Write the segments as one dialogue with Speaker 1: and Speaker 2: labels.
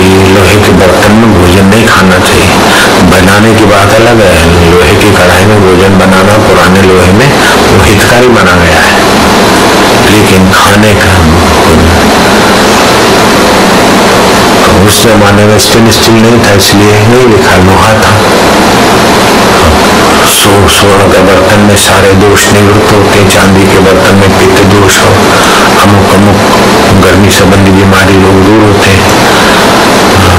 Speaker 1: लोहे के बर्तन में भोजन नहीं खाना चाहिए। बनाने की बात अलग है, लोहे की कढ़ाई में भोजन बनाना पुराने लोहे में वो हितकारी माना गया है, लेकिन खाने का उस जमाने में स्टेनलेस स्टील नहीं था, इसलिए नहीं लिखा, लोहा था। स्वर्ण के बर्तन में सारे दोष निवृत्त होते, चांदी के बर्तन में पित्त दोष हो, अमुक अमुक गर्मी संबंधी बीमारी लोग दूर होते हैं।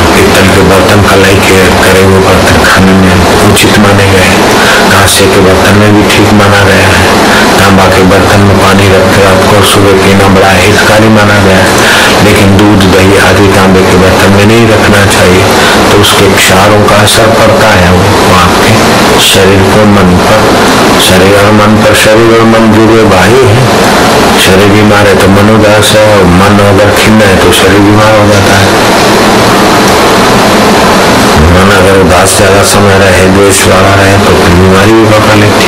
Speaker 1: पीतल के बर्तन कलाई के करे हुए बर्तन खाने में उचित माने गए, कांसे के बर्तन में भी ठीक माना गया है। तांबा के बर्तन में पानी रखकर आपको सुबह पीना बड़ा हितकारी माना गया है, लेकिन दूध दही आदि तांबे के बर्तन में नहीं रखना चाहिए, तो उसके क्षारों का असर पड़ता है वो आपके शरीर को, मन पर, शरीर और मन पर। शरीर और मन जुड़े भाई है, शरीर बीमार है तो मन उदास है, और मन अगर खिन्न है तो शरीर बीमार हो जाता है। मन अगर उदास ज्यादा समय रहे, द्वेष वाला रहे तो फिर बीमारी भी पकड़ लेती।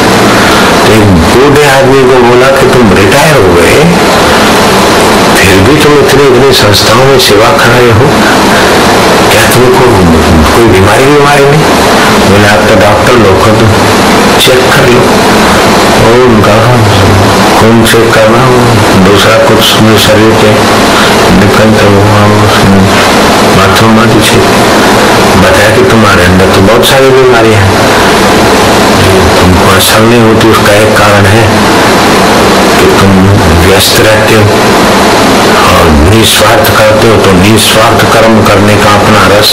Speaker 1: तो एक बूढ़े आदमी को बोला कि तुम रिटायर हो गए, फिर भी तुम इतनी संस्थाओं में सेवा कर रहे हो, क्या तुमको कोई बीमारी नहीं? बोले आप तो डॉक्टर लोग हो, तो चेक कर लो। और उनका खून चेक करना, दूसरा कुछ शरीर पे निकलते हुआ बाथरूम आदि चेक, बताया कि तुम्हारे अंदर तो बहुत सारी बीमारियां हैं, तुमको असर नहीं होती। उसका एक कारण है कि तुम व्यस्त रहते हो और निस्वार्थ करते हो, तो निस्वार्थ कर्म करने का अपना रस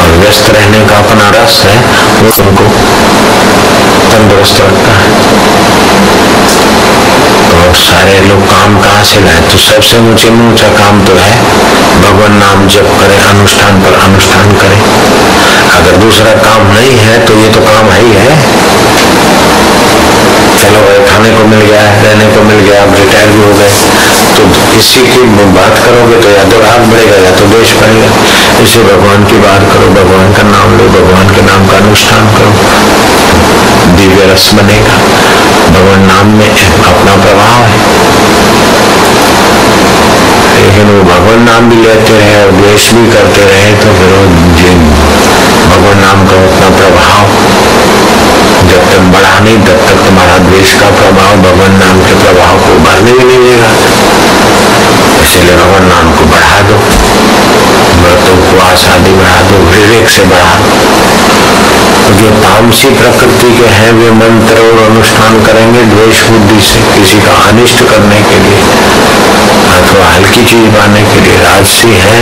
Speaker 1: और व्यस्त रहने का अपना रस है, वो तुमको तंदुरुस्त रखता है। तो सारे लोग काम कहाँ से लाए? तो सबसे ऊंचे में ऊंचा काम तो है भगवान नाम जप करे, अनुष्ठान पर अनुष्ठान करे। अगर दूसरा काम नहीं है तो ये तो काम है ही है। चलो भाई, खाने को मिल गया, रहने को मिल गया, आप रिटायर भी हो गए, तो इसी की बात करोगे तो या तो राग बढ़ेगा या तो द्वेष बढ़ेगा। इसे भगवान की बात करो, भगवान का नाम लो, भगवान के नाम का अनुष्ठान करो, दिव्य रस बनेगा। भगवान नाम में अपना प्रभाव है, लेकिन वो भगवान नाम भी लेते रहे और द्वेष भी करते रहे तो फिर भगवान नाम का उतना प्रभाव जब तक बढ़ा नहीं, तब तक तुम्हारा द्वेष का प्रभाव भगवान नाम के प्रभाव को बढ़ने भी नहीं देगा। इसलिए भगवान नाम को बढ़ा दो, व्रतों को आसादी बढ़ा दो, विवेक से बढ़ा दो। जो तामसी प्रकृति के हैं वे मंत्र और अनुष्ठान करेंगे द्वेष बुद्धि से, किसी का अनिष्ट करने के लिए अथवा हल्की चीज पाने के लिए। राजसी है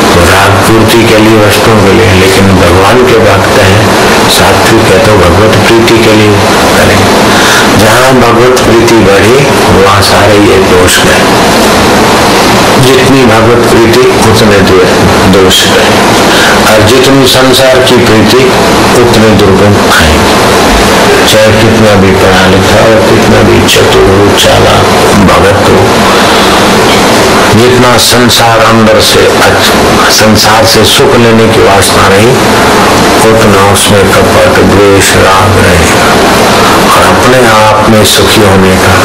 Speaker 1: तो राग पूर्ति के लिए, वस्तुओं के लिए, लेकिन भगवान के भक्त हैं सात्विक है तो भगवत प्रीति के लिए करेंगे। जहाँ भगवत प्रीति बढ़ी वहाँ सारे ये दोष गए, जितनी भगवत प्रीति उतने दोष गए, और जितनी संसार की प्रीति उतने दुर्गम आएंगे। चाहे कितना भी पढ़ा लिखा हो, कितना भी चतुर हो, चालाक भगत हो, जितना संसार अंदर से संसार से सुख लेने की वासना रही, उतना उसमें कपट द्वेष राग रहेगा। और अपने आप में सुखी होने का,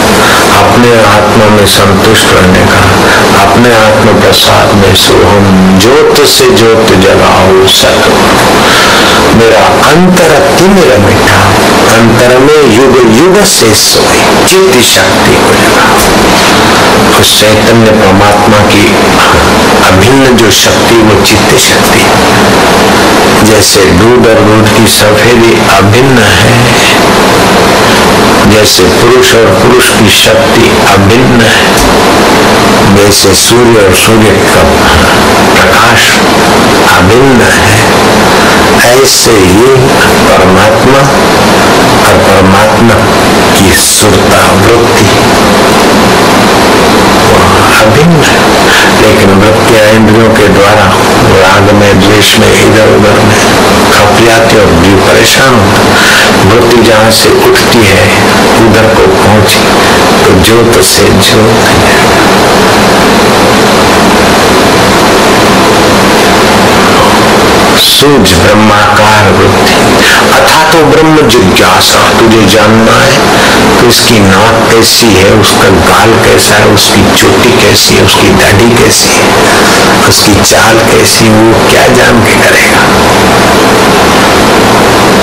Speaker 1: अपने आत्मा में संतुष्ट रहने का, अपने आत्म प्रसाद में सोहम ज्योत से ज्योत जगाओ सतगुरु, मेरा अंतर तिमिर मिठा, अंतर में युग युग से सोई, चित्त शक्ति को जगाओ। उस चैतन्य परमात्मा की अभिन्न जो शक्ति वो चित्त शक्ति, जैसे दूध और दूध की सफेदी अभिन्न है, जैसे पुरुष और पुरुष की शक्ति अभिन्न है, जैसे सूर्य और सूर्य का प्रकाश अभिन्न है, ऐसे ही परमात्मा और परमात्मा की सुरता वृत्ति अभिन्न है। लेकिन वृत्तियां इंद्रियों के द्वारा राग में, द्वेष में, इधर उधर में खप जाती और जीव परेशान होता। वृत्ति जहाँ से उठती है उधर को पहुंची तो ज्योत से ज्योत है। सूझ ब्रह्माकार वृत्ति, अथा तो ब्रह्म जिज्ञासा, तुझे जानना है तो इसकी नाक कैसी है, उसका गाल कैसा है, उसकी चोटी कैसी है, उसकी दाढ़ी कैसी है, उसकी चाल कैसी, वो क्या जान के करेगा।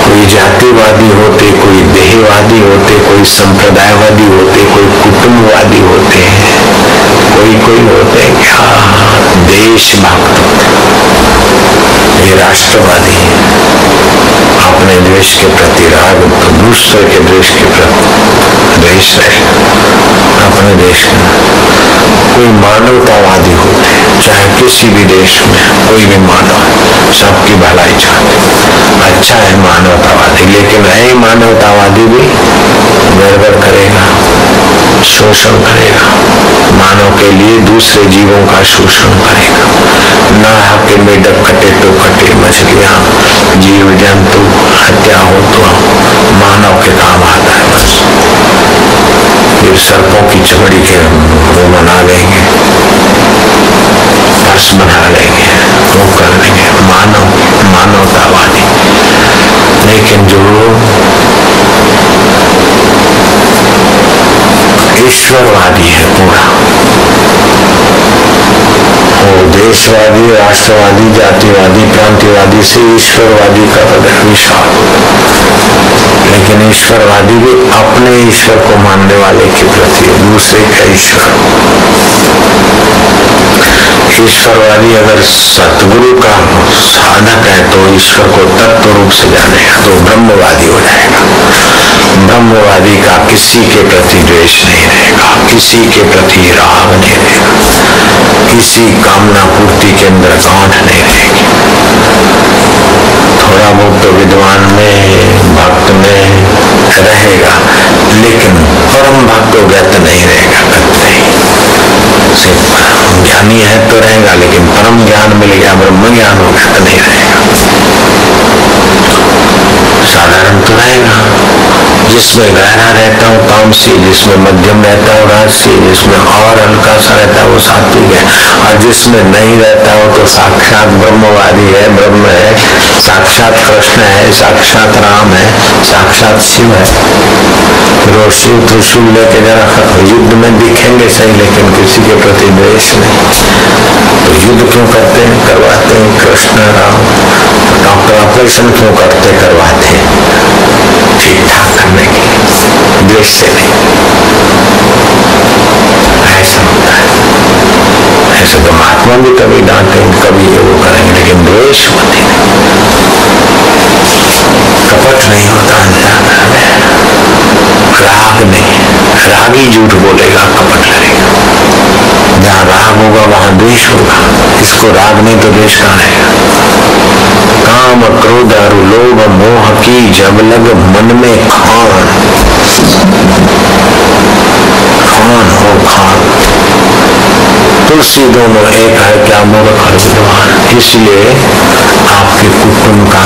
Speaker 1: कोई जातिवादी होते, कोई देहवादी होते, कोई संप्रदायवादी होते, कोई कुटुंबवादी होते हैं, कोई होते क्या देशभक्त होते। ये राष्ट्रवादी अपने देश के प्रति राग, तो दूसरे के देश के प्रति द्वेष है। अपने देश में कोई मानवतावादी होते, चाहे किसी भी देश में कोई भी मानव सबकी भलाई चाहते, अच्छा है मानवतावादी, लेकिन है मानवतावादी भी गड़बड़ करेगा, शोषण करेगा, मानव के लिए दूसरे जीवों का शोषण करेगा। ना हक मेढक कटे तो कटे, मछलियां जीव जंतु हत्या हो तो मानव के काम आता है। बस ये सर्पों की चमड़ी के वो बना लेंगे, पर्स बना लेंगे, वो कर लेंगे, मानवतावादी। लेकिन जो ईश्वरवादी है पूरा, वो देशवादी, राष्ट्रवादी, जातिवादी, प्रांतिवादी से ईश्वरवादी का बदल विशाल। लेकिन ईश्वरवादी भी अपने ईश्वर को मानने वाले के प्रति, दूसरे का ईश्वर। ईश्वरवादी अगर सतगुरु का साधक है तो ईश्वर को तत्व रूप से जानेगा तो ब्रह्मवादी हो जाएगा। ब्रह्मवादी का किसी के प्रति द्वेष नहीं रहेगा, किसी के प्रति राग नहीं रहेगा, किसी कामना पूर्ति के अंदर गांठ नहीं रहेगी। थोड़ा बहुत तो विद्वान में, भक्त में रहेगा, लेकिन परम भक्त तो व्यक्त नहीं रहेगा कतई। ज्ञानी है तो रहेगा, लेकिन परम ज्ञान मिल गया, ब्रह्म ज्ञान हो गया तो नहीं रहेगा। साधारण तो रहेगा, जिसमें गहरा रहता हो तामसी, जिसमें मध्यम रहता हो राजसी, जिसमें और हल्का सा रहता है वो सात्विक है, और जिसमें नहीं रहता हो तो साक्षात ब्रह्मवादी है, ब्रह्म है, साक्षात कृष्ण है, साक्षात राम है, साक्षात शिव है। रोज शिव त्रिशूल लेके जरा युद्ध में दिखेंगे सही, लेकिन किसी के प्रति द्वेष नहीं। तो युद्ध क्यों करते हैं? करवाते हैं कृष्ण राम। डॉक्टर ऑपरेशन क्यों करवाते हैं? ठीक ठाक करने के, द्वेष से नहीं। ऐसा होता है। ऐसे तो महात्मा भी कभी डांटेंगे, कभी ये वो करेंगे, लेकिन द्वेष होती नहीं, कपट नहीं होता अंतःकरण में, राग नहीं। रागी झूठ बोलेगा, कपट करेगा। जहाँ राग होगा वहां द्वेष होगा। इसको राग नहीं तो द्वेष कहाँ रहेगा? काम क्रोध और लोभ मोह की जब लग मन में खान हो खान, तुलसी दोनों एक है क्या मूर्ख और विद्वान। इसलिए आपके कुटुंब का